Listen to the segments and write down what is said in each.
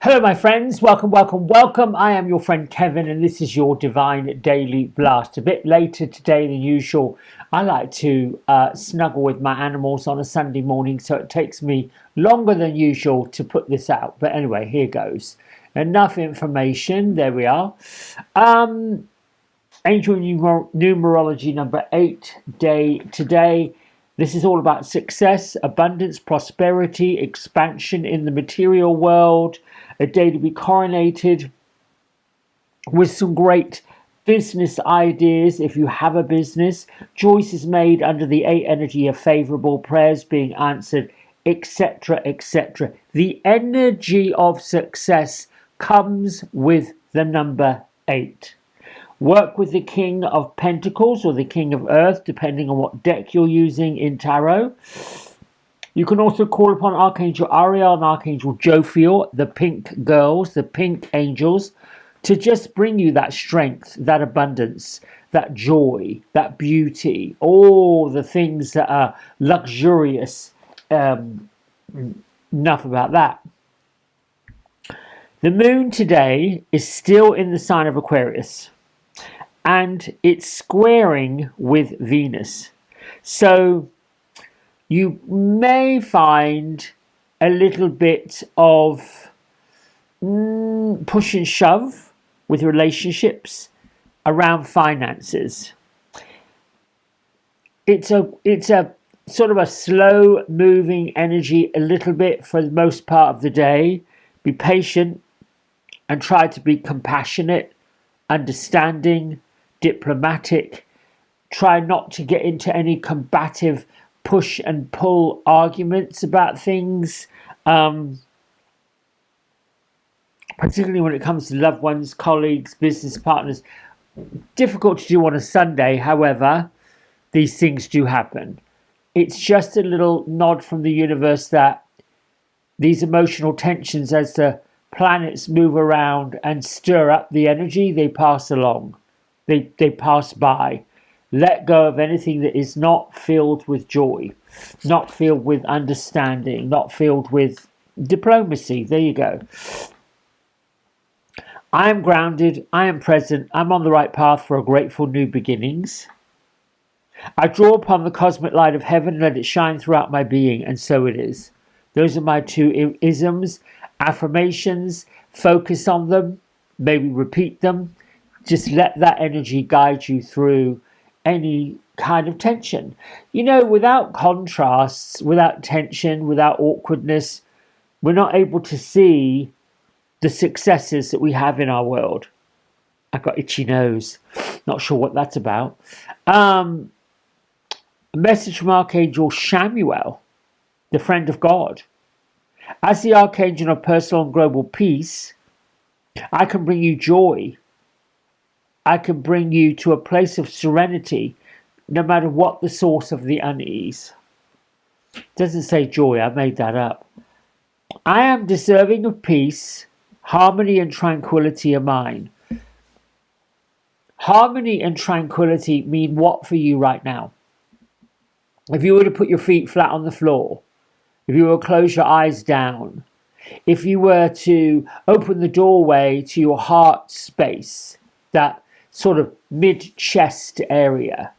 Hello, my friends. Welcome, welcome, welcome. I am your friend Kevin, and this is your Divine Daily Blast. A bit later today than usual. I like to snuggle with my animals on a Sunday morning, so it takes me longer than usual to put this out. But anyway, here goes. Enough information. There we are. Angel numerology number 8 day today. This is all about success, abundance, prosperity, expansion in the material world. A day to be coronated with some great business ideas if you have a business. Choices made under the 8 energy of favorable, prayers being answered, etc. etc. The energy of success comes with the number 8. Work with the King of Pentacles or the King of Earth, depending on what deck you're using in Tarot. You can also call upon Archangel Ariel and Archangel Jophiel, the pink girls, the pink angels, to just bring you that strength, that abundance, that joy, that beauty, all the things that are luxurious. Enough about that. The moon today is still in the sign of Aquarius, and it's squaring with Venus. So you may find a little bit of push and shove with relationships around finances. It's a sort of a slow moving energy a little bit for the most part of the day. Be patient and try to be compassionate, understanding, diplomatic. Try not to get into any combative push and pull arguments about things, particularly when it comes to loved ones, colleagues, business partners. Difficult to do on a Sunday, however, these things do happen. It's just a little nod from the universe that these emotional tensions, as the planets move around and stir up the energy, they pass along, they pass by. Let go of anything that is not filled with joy, not filled with understanding, not filled with diplomacy. There you go. I am grounded, I am present, I'm on the right path for a grateful new beginnings. I draw upon the cosmic light of heaven and let it shine throughout my being, and so it is. Those are my 2 isms, affirmations. Focus on them, maybe repeat them. Just let that energy guide you through any kind of tension. You know, without contrasts, without tension, without awkwardness, we're not able to see the successes that we have in our world. I've got itchy nose. Not sure what that's about. A message from Archangel Shamuel, the friend of God. As the Archangel of personal and global peace, I can bring you joy. I can bring you to a place of serenity, no matter what the source of the unease. It doesn't say joy, I made that up. I am deserving of peace, harmony and tranquility are mine. Harmony and tranquility mean what for you right now? If you were to put your feet flat on the floor, if you were to close your eyes down, if you were to open the doorway to your heart space, that sort of mid-chest area,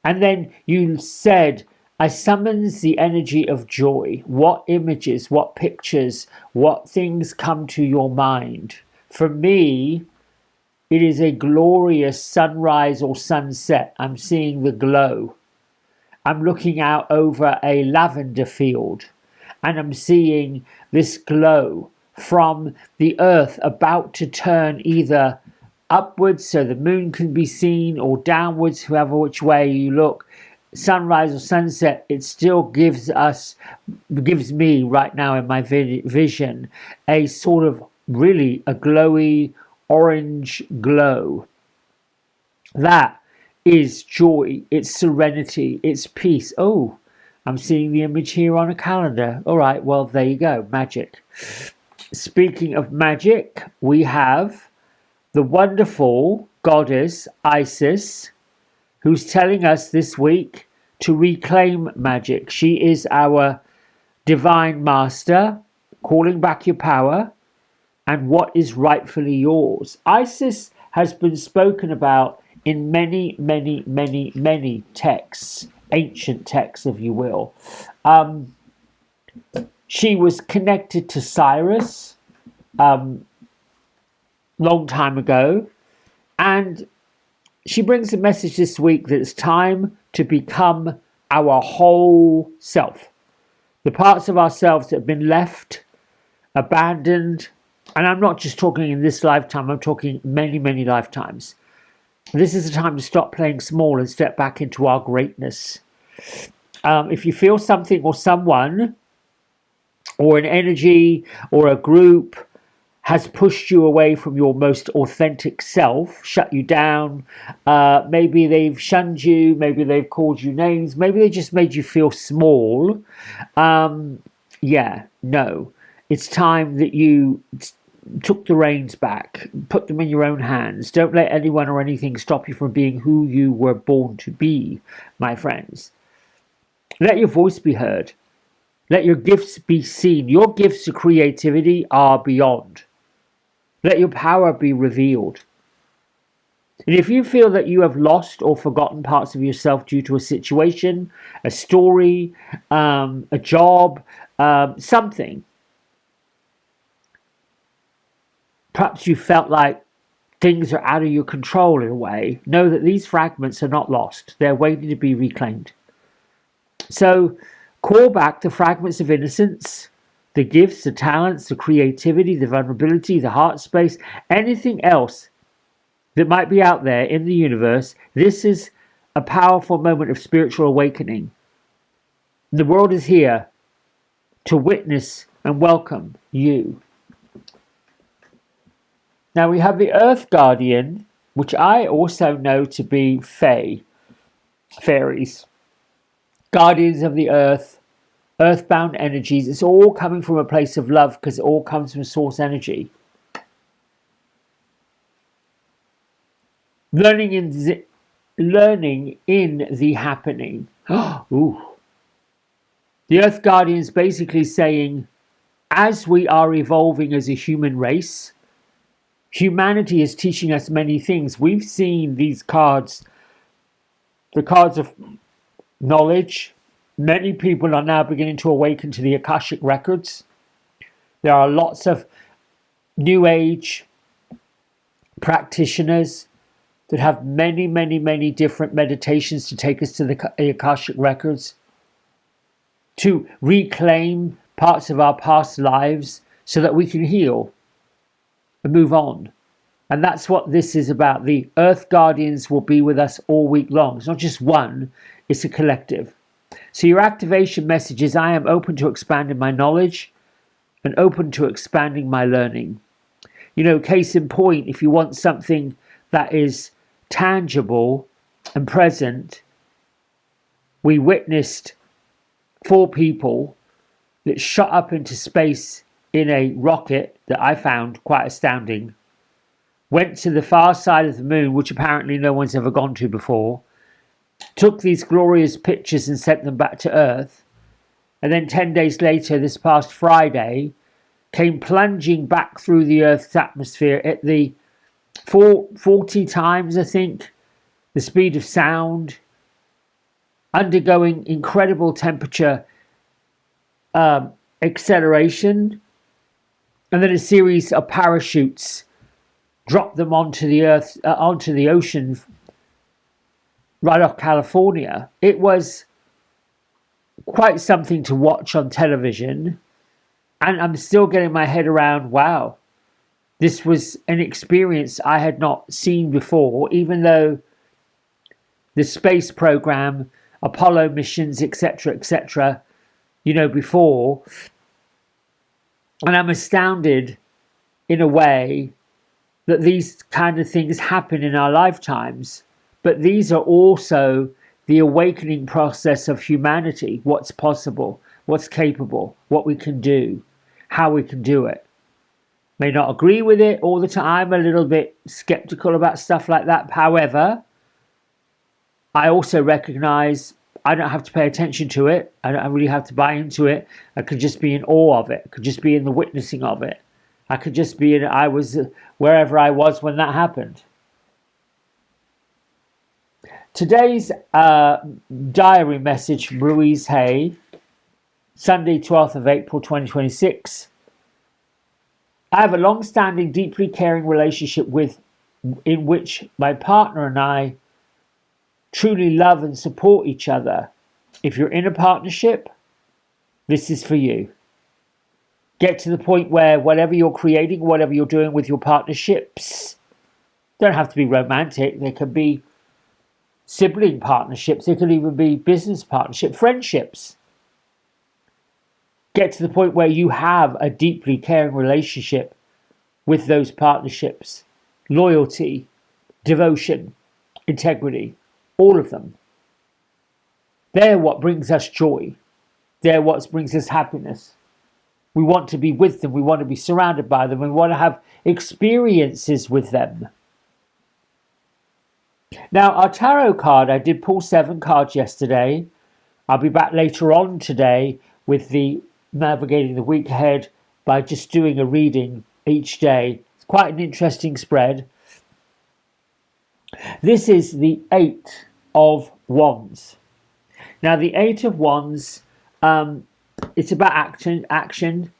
and then you said, I summons the energy of joy. What images, what pictures, what things come to your mind? For me, it is a glorious sunrise or sunset. I'm seeing the glow. I'm looking out over a lavender field and I'm seeing this glow from the earth about to turn either upwards so the moon can be seen or downwards, however which way you look. Sunrise or sunset, it still gives me right now in my vision a sort of really a glowy orange glow. That is joy, it's serenity, it's peace. Oh, I'm seeing the image here on a calendar. All right, well, there you go, magic. Speaking of magic, we have the wonderful goddess Isis, who's telling us this week to reclaim magic. She is our divine master, calling back your power, and what is rightfully yours. Isis has been spoken about in many, many, many, many texts, ancient texts, if you will. She was connected to Cyrus long time ago, and she brings a message this week that it's time to become our whole self. The parts of ourselves that have been left, abandoned, and I'm not just talking in this lifetime, I'm talking many, many lifetimes. This is the time to stop playing small and step back into our greatness. If you feel something or someone or an energy or a group has pushed you away from your most authentic self, shut you down, maybe they've shunned you, maybe they've called you names, maybe they just made you feel small, no. It's time that you took the reins back, put them in your own hands. Don't let anyone or anything stop you from being who you were born to be, my friends. Let your voice be heard. Let your gifts be seen. Your gifts of creativity are beyond. Let your power be revealed. And if you feel that you have lost or forgotten parts of yourself due to a situation, a story, a job, something, perhaps you felt like things are out of your control in a way, know that these fragments are not lost. They're waiting to be reclaimed. So call back the fragments of innocence, the gifts, the talents, the creativity, the vulnerability, the heart space, anything else that might be out there in the universe. This is a powerful moment of spiritual awakening. The world is here to witness and welcome you. Now we have the Earth Guardian, which I also know to be fairies, guardians of the earth, earthbound energies. It's all coming from a place of love because it all comes from source energy. Learning in the happening. Ooh. The Earth Guardian is basically saying, as we are evolving as a human race, humanity is teaching us many things. We've seen these cards, the cards of knowledge. Many people are now beginning to awaken to the Akashic records. There are lots of New Age practitioners that have many, many, many different meditations to take us to the Akashic records, to reclaim parts of our past lives so that we can heal and move on. And that's what this is about. The Earth Guardians will be with us all week long. It's not just one, it's a collective. So your activation message is, I am open to expanding my knowledge and open to expanding my learning. You know, case in point, if you want something that is tangible and present, we witnessed 4 people that shot up into space in a rocket that I found quite astounding, went to the far side of the moon, which apparently no one's ever gone to before, took these glorious pictures and sent them back to Earth, and then 10 days later, this past Friday, came plunging back through the Earth's atmosphere at the 40 times, I think, the speed of sound, undergoing incredible temperature acceleration, and then a series of parachutes dropped them onto the Earth, onto the ocean right off California. It was quite something to watch on television, and I'm still getting my head around, wow, this was an experience I had not seen before, even though the space program, Apollo missions, etc., you know, before. And I'm astounded in a way that these kind of things happen in our lifetimes. But these are also the awakening process of humanity, what's possible, what's capable, what we can do, how we can do it. May not agree with it all the time. I'm a little bit skeptical about stuff like that. However, I also recognize I don't have to pay attention to it. I don't really have to buy into it. I could just be in awe of it. I could just be in the witnessing of it. I could just be I was wherever I was when that happened. Today's diary message from Louise Hay, Sunday 12th of April 2026. I have a long-standing, deeply caring relationship in which my partner and I truly love and support each other. If you're in a partnership, this is for you. Get to the point where whatever you're creating, whatever you're doing with your partnerships, don't have to be romantic. They can be sibling partnerships. They could even be business partnerships, friendships. Get to the point where you have a deeply caring relationship with those partnerships. Loyalty, devotion, integrity, all of them. They're what brings us joy. They're what brings us happiness. We want to be with them. We want to be surrounded by them. We want to have experiences with them. Now, our tarot card, I did pull 7 cards yesterday. I'll be back later on today with the navigating the week ahead by just doing a reading each day. It's quite an interesting spread. This is the 8 of Wands. Now, the 8 of Wands, it's about action.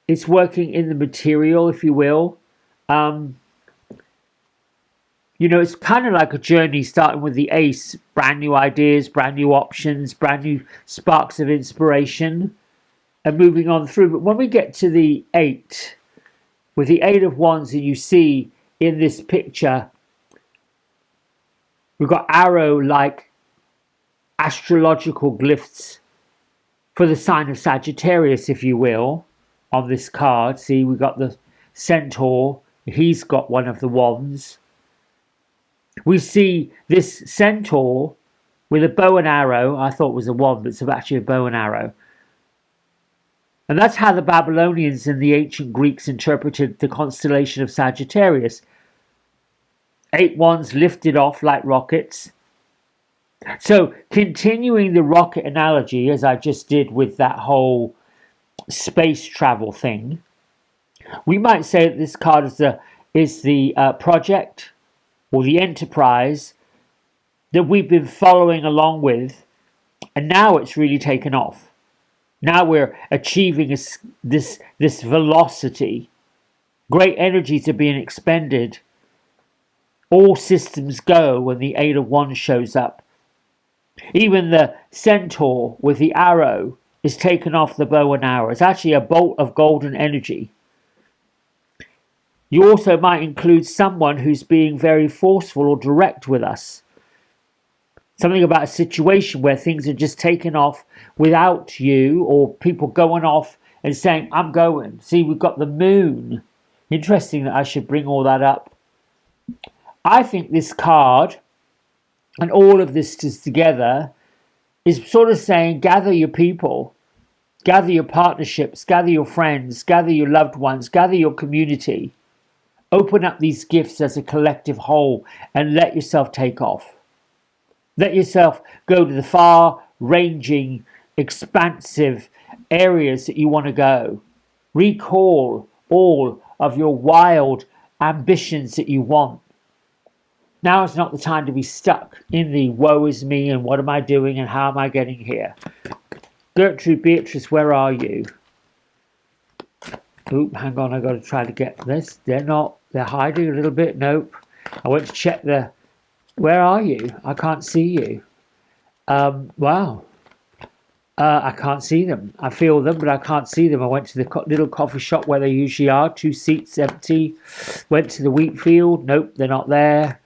It's working in the material, if you will. It's kind of like a journey starting with the Ace. Brand new ideas, brand new options, brand new sparks of inspiration, and moving on through. But when we get to the 8, with the 8 of Wands, and you see in this picture, we've got arrow-like astrological glyphs for the sign of Sagittarius, if you will, on this card. See, we've got the centaur. He's got one of the wands. We see this centaur with a bow and arrow. I thought it was a wand, but it's actually a bow and arrow. And that's how the Babylonians and the ancient Greeks interpreted the constellation of Sagittarius. 8 wands lifted off like rockets. So, continuing the rocket analogy, as I just did with that whole space travel thing, we might say that this card is the project or the enterprise that we've been following along with, and now it's really taken off. Now we're achieving this velocity. Great energies are being expended. All systems go when the 8 of Wands shows up. Even the centaur with the arrow is taken off the bow and arrow. It's actually a bolt of golden energy. You also might include someone who's being very forceful or direct with us. Something about a situation where things are just taken off without you, or people going off and saying, I'm going. See, we've got the moon. Interesting that I should bring all that up. I think this card and all of this together is sort of saying, gather your people, gather your partnerships, gather your friends, gather your loved ones, gather your community. Open up these gifts as a collective whole and let yourself take off. Let yourself go to the far-ranging, expansive areas that you want to go. Recall all of your wild ambitions that you want. Now is not the time to be stuck in the woe is me and what am I doing and how am I getting here. Gertrude, Beatrice, where are you? Oop, hang on, I've got to try to get this. They're hiding a little bit. Nope. I went to check where are you? I can't see you. Wow. I can't see them. I feel them, but I can't see them. I went to the little coffee shop where they usually are. 2 seats empty. Went to the wheat field. Nope, they're not there.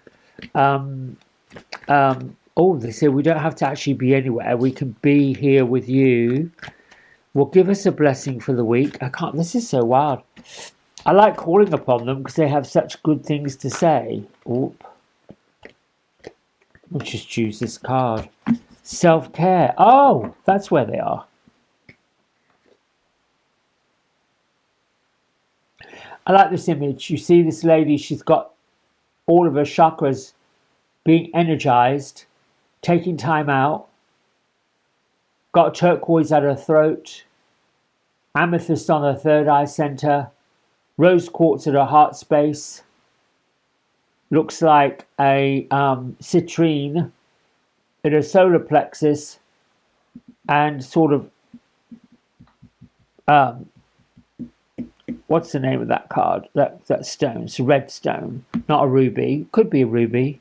They say we don't have to actually be anywhere. We can be here with you. Well, give us a blessing for the week. This is so wild. I like calling upon them because they have such good things to say. Oop. Let's just choose this card. Self-care. Oh, that's where they are. I like this image. You see this lady, she's got all of her chakras being energized, taking time out, got a turquoise at her throat, amethyst on her third eye center, Rose quartz at her heart space. Looks like a citrine at her solar plexus, and sort of what's the name of that card? That stone. It's a red stone, not a ruby. Could be a ruby,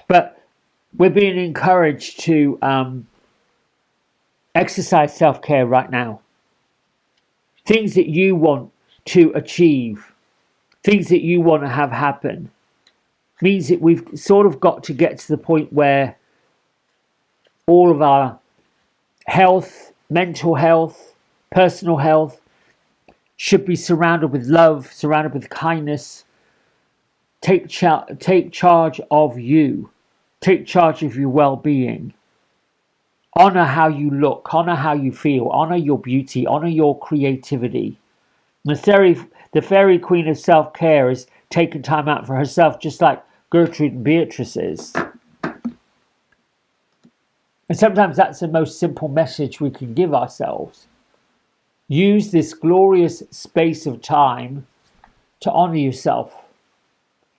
but we're being encouraged to exercise self-care right now. Things that you want to achieve, things that you want to have happen, means that we've sort of got to get to the point where all of our health, mental health, personal health should be surrounded with love, surrounded with kindness. Take charge of you. Take charge of your well-being. Honor how you look, honor how you feel, honor your beauty, honor your creativity. The fairy queen of self-care is taking time out for herself, just like Gertrude and Beatrice is. And sometimes that's the most simple message we can give ourselves. Use this glorious space of time to honor yourself,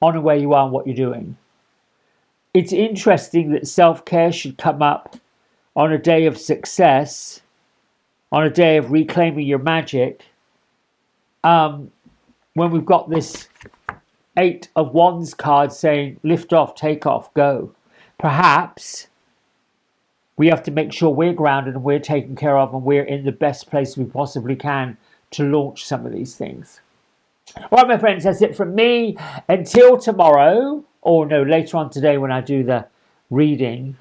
honor where you are and what you're doing. It's interesting that self-care should come up on a day of success, on a day of reclaiming your magic, when we've got this 8 of Wands card saying lift off, take off, go. Perhaps we have to make sure we're grounded and we're taken care of and we're in the best place we possibly can to launch some of these things. All right, my friends, that's it from me. Until tomorrow, or no, later on today when I do the reading.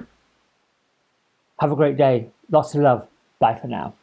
Have a great day. Lots of love. Bye for now.